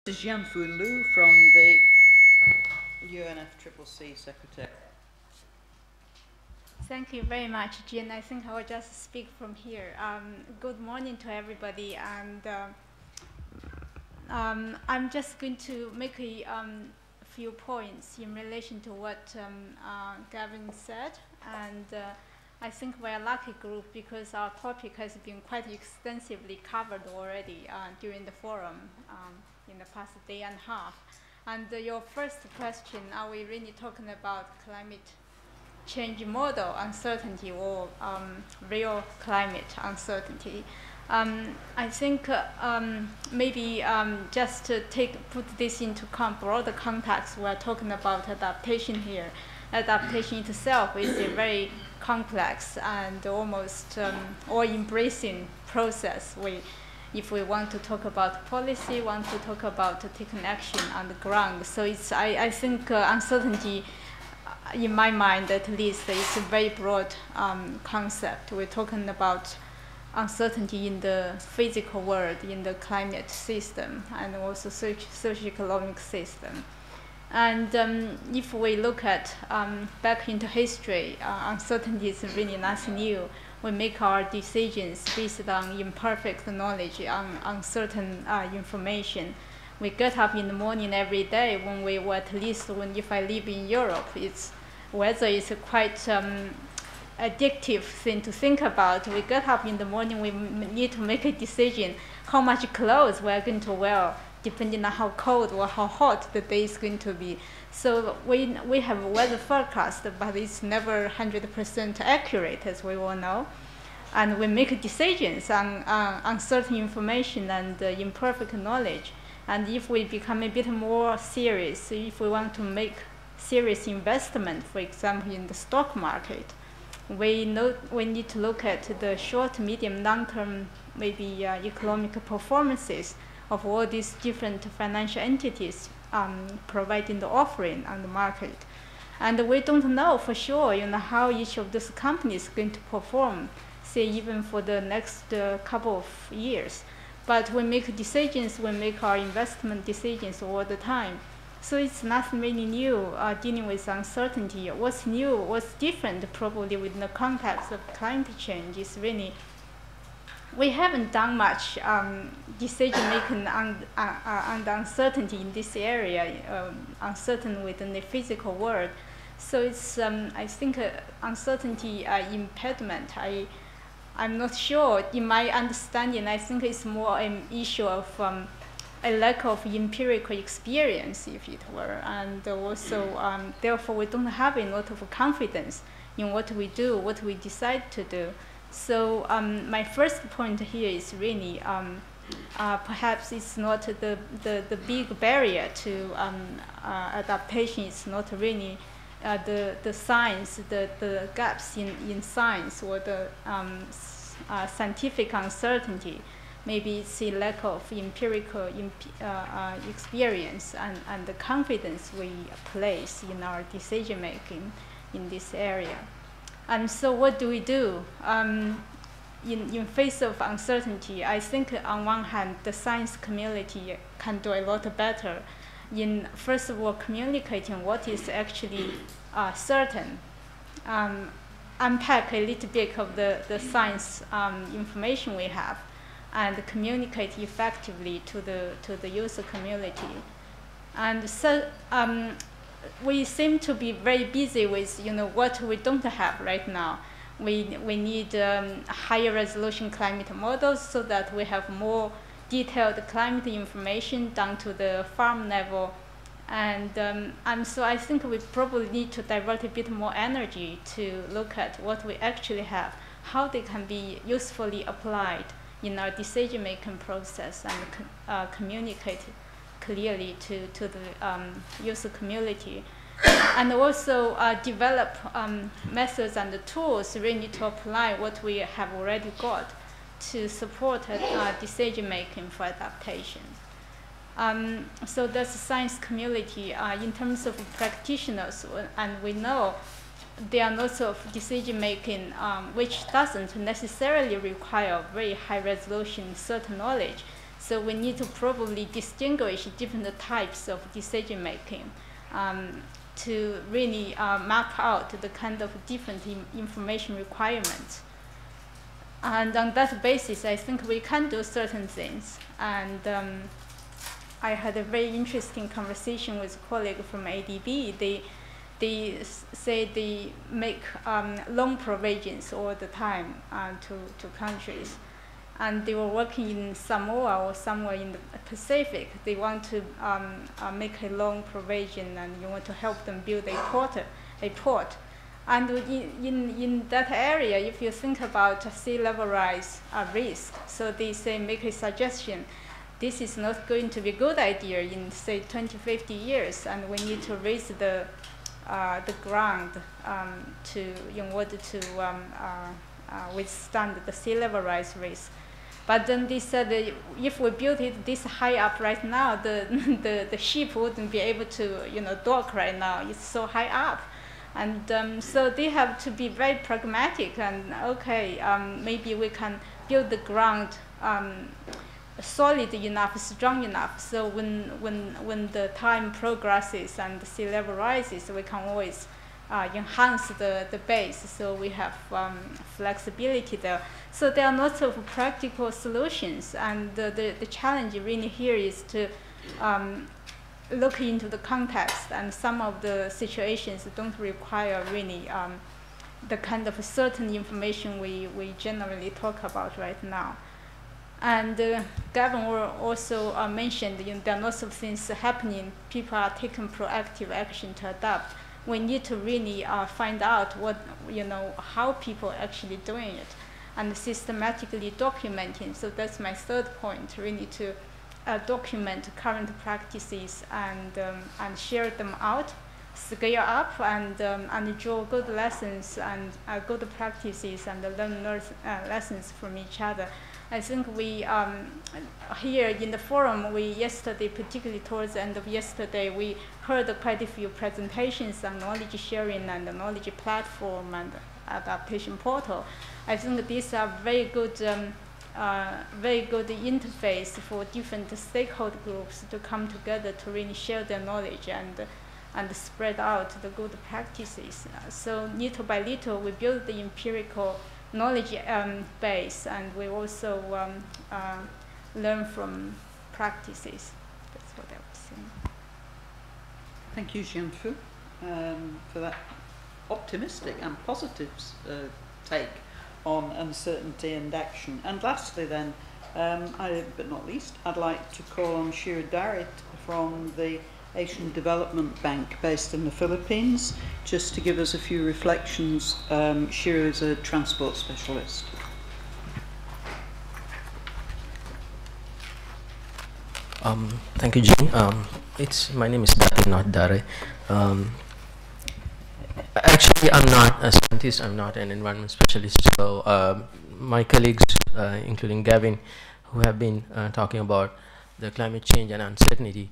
This is Jianfu Lu from the UNFCCC Secretary. Thank you very much, Jean. I think I will just speak from here. Good morning to everybody, and I'm just going to make a few points in relation to what Gavin said, and I think we're a lucky group because our topic has been quite extensively covered already during the forum in the past day and a half. And your first question, are we really talking about climate change model uncertainty or real climate uncertainty? I think maybe just to put this into broader context, we're talking about adaptation here. Adaptation itself is a very complex and almost all-embracing process. If we want to talk about policy, want to talk about taking action on the ground. So I think uncertainty, in my mind at least, is a very broad concept. We're talking about uncertainty in the physical world, in the climate system, and also socio-economic system. And if we look at back into history, uncertainty is really nothing new. We make our decisions based on imperfect knowledge, on uncertain information. We get up in the morning every day or at least if I live in Europe, weather is a quite addictive thing to think about. We get up in the morning, we need to make a decision how much clothes we're going to wear, depending on how cold or how hot the day is going to be. So we have a weather forecast, but it's never 100% accurate, as we all know. And we make decisions on uncertain information and imperfect knowledge. And if we become a bit more serious, if we want to make serious investment, for example, in the stock market, we need to look at the short, medium, long-term, maybe economic performances of all these different financial entities providing the offering on the market. And we don't know for sure, how each of those companies is going to perform, say even for the next couple of years. But we make decisions, we make our investment decisions all the time. So it's nothing really new dealing with uncertainty. What's new, what's different probably within the context of climate change is really we haven't done much decision-making on the uncertainty in this area, uncertain within the physical world. So it's, I think, uncertainty impediment. I'm not sure. In my understanding, I think it's more an issue of a lack of empirical experience, if it were. And also, therefore, we don't have a lot of confidence in what we do, what we decide to do. So my first point here is really perhaps it's not the big barrier to adaptation. It's not really the science, the gaps in science or the scientific uncertainty. Maybe it's a lack of empirical experience and the confidence we place in our decision making in this area. And so what do we do? In face of uncertainty, I think on one hand, the science community can do a lot better in, first of all, communicating what is actually certain, unpack a little bit of the science information we have, and communicate effectively to the user community. And so we seem to be very busy with what we don't have right now. We need higher resolution climate models so that we have more detailed climate information down to the farm level. And so I think we probably need to divert a bit more energy to look at what we actually have, how they can be usefully applied in our decision-making process and communicate clearly to the user community. And also develop methods and tools really to apply what we have already got to support decision-making for adaptation. So that's the science community. In terms of practitioners, and we know there are lots of decision-making which doesn't necessarily require very high resolution certain knowledge. So we need to probably distinguish different types of decision making to really map out the kind of different information requirements. And on that basis, I think we can do certain things. And I had a very interesting conversation with a colleague from ADB. They say they make loan provisions all the time to countries. And they were working in Samoa or somewhere in the Pacific. They want to make a loan provision, and you want to help them build a port. And in that area, if you think about sea level rise risk, so they say make a suggestion. This is not going to be a good idea in, say, 20, 50 years, and we need to raise the ground in order to withstand the sea level rise risk. But then they said that if we build it this high up right now, the ship wouldn't be able to dock right now. It's so high up. And so they have to be very pragmatic and, okay, maybe we can build the ground solid enough, strong enough, so when the time progresses and the sea level rises, we can always enhance the base, so we have flexibility there. So there are lots of practical solutions, and the challenge really here is to look into the context, and some of the situations don't require really the kind of certain information we generally talk about right now. And Gavin also mentioned there are lots of things happening. People are taking proactive action to adapt. We need to really find out how people are actually doing it, and systematically documenting. So that's my third point. We need to document current practices and share them out, scale up, and draw good lessons and good practices, and learn lessons from each other. I think we here in the forum, yesterday, particularly towards the end of yesterday, we heard quite a few presentations on knowledge sharing and the knowledge platform and adaptation portal. I think these are very good interface for different stakeholder groups to come together to really share their knowledge and spread out the good practices. So little by little, we build the empirical knowledge base, and we also learn from practices. That's what I would say. Thank you, Jianfu, for that optimistic and positive take on uncertainty and action. And lastly then, but not least, I'd like to call on Shira Darit from the Asian Development Bank based in the Philippines, just to give us a few reflections. Shira is a transport specialist. Thank you, Jean. My name is Dati, not Dare. Actually, I'm not a scientist, I'm not an environment specialist, so my colleagues, including Gavin, who have been talking about the climate change and uncertainty,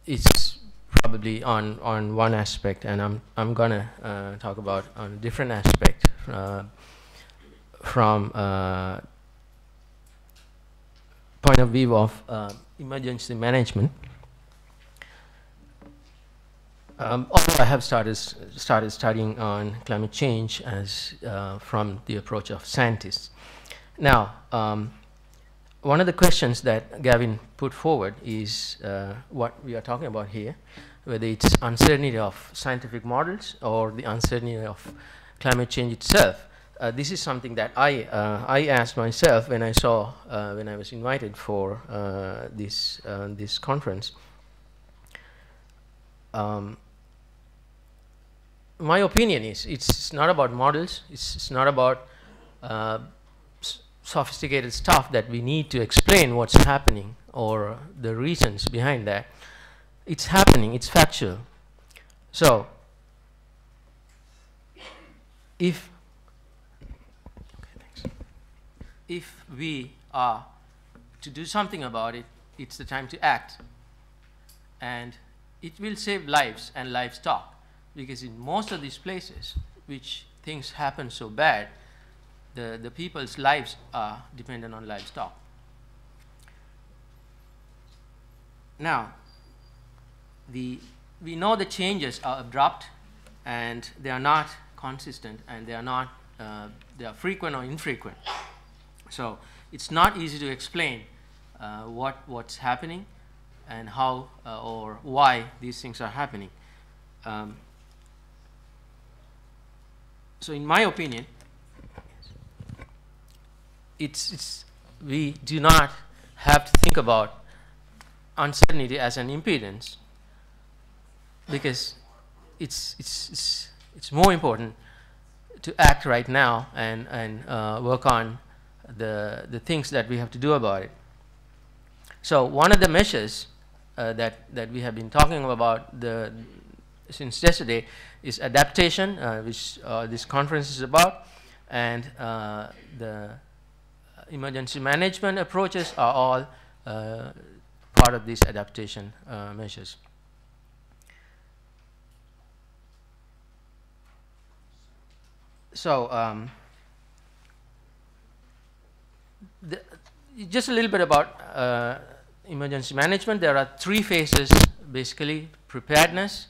it's probably on one aspect, and I'm gonna talk about on a different aspect from point of view of emergency management. Although I have started studying on climate change as from the approach of scientists. Now, one of the questions that Gavin put forward is what we are talking about here, whether it's uncertainty of scientific models or the uncertainty of climate change itself. This is something that I asked myself when I saw when I was invited for this conference. My opinion is it's not about models. It's not about sophisticated stuff that we need to explain what's happening or the reasons behind that. It's happening. It's factual. So if we are to do something about it, it's the time to act, and it will save lives and livestock, because in most of these places which things happen so bad, the people's lives are dependent on livestock. Now, we know the changes are abrupt and they are not consistent, and they are frequent or infrequent. So it's not easy to explain what's happening and how or why these things are happening. So in my opinion, we do not have to think about uncertainty as an impedance, because it's more important to act right now and work on the things that we have to do about it. So one of the measures that we have been talking about since yesterday is adaptation, which this conference is about, and the emergency management approaches are all part of these adaptation measures. So just a little bit about emergency management. There are 3 phases basically: preparedness,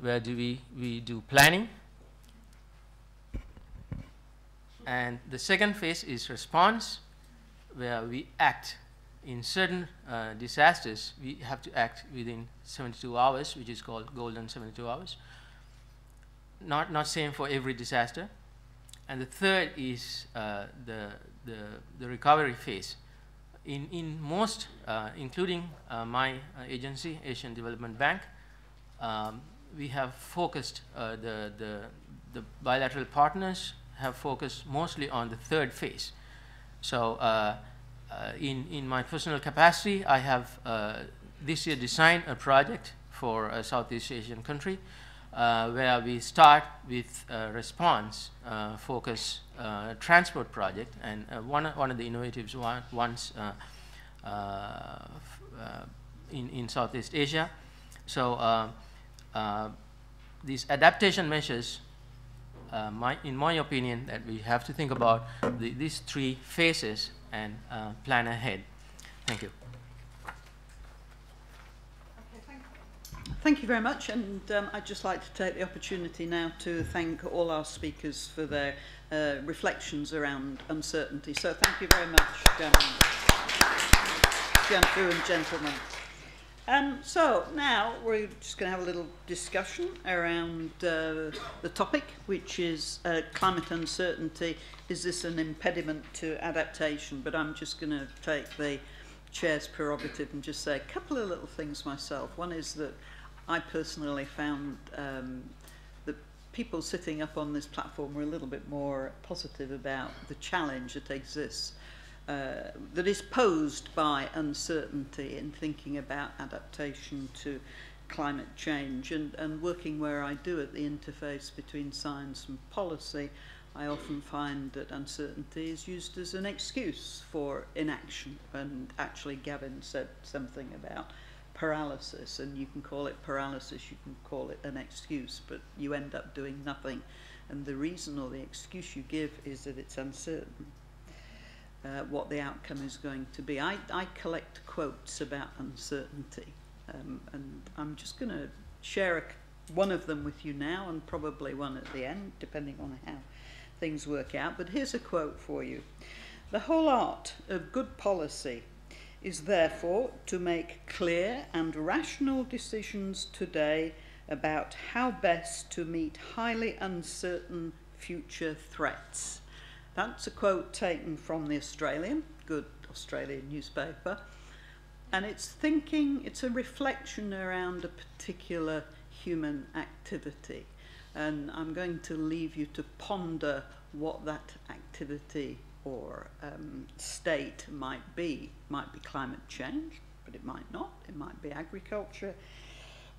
where we do planning, and the second phase is response, where we act. In certain disasters, we have to act within 72 hours, which is called golden 72 hours. Not same for every disaster. And the third is the recovery phase. In most, including my agency, Asian Development Bank, we have focused, the bilateral partners have focused mostly on the third phase. So in my personal capacity, I have this year designed a project for a Southeast Asian country where we start with a response focus transport project, and one of the innovative ones in Southeast Asia. So these adaptation measures, in my opinion, that we have to think about these 3 phases and plan ahead. Thank you. Thank you very much, and I'd just like to take the opportunity now to thank all our speakers for their reflections around uncertainty. So thank you very much, gentlemen and gentlemen. So now we're just going to have a little discussion around the topic, which is climate uncertainty. Is this an impediment to adaptation? But I'm just going to take the chair's prerogative and just say a couple of little things myself. One is that I personally found that people sitting up on this platform were a little bit more positive about the challenge that exists, that is posed by uncertainty in thinking about adaptation to climate change. And working where I do at the interface between science and policy, I often find that uncertainty is used as an excuse for inaction. And actually Gavin said something about paralysis, and you can call it paralysis, you can call it an excuse, but you end up doing nothing. And the reason or the excuse you give is that it's uncertain what the outcome is going to be. I collect quotes about uncertainty, and I'm just going to share one of them with you now, and probably one at the end, depending on how things work out. But here's a quote for you. "The whole art of good policy is therefore to make clear and rational decisions today about how best to meet highly uncertain future threats." That's a quote taken from The Australian, good Australian newspaper, and it's a reflection around a particular human activity. And I'm going to leave you to ponder what that activity or state might be. It might be climate change, but it might not. It might be agriculture,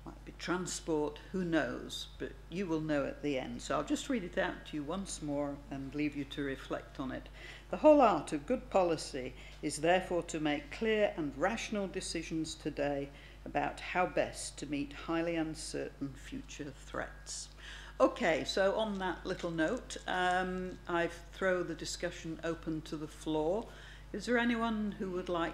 might be transport, who knows, but you will know at the end. So I'll just read it out to you once more and leave you to reflect on it. "The whole art of good policy is therefore to make clear and rational decisions today about how best to meet highly uncertain future threats." Okay, so on that little note, I throw the discussion open to the floor. Is there anyone who would like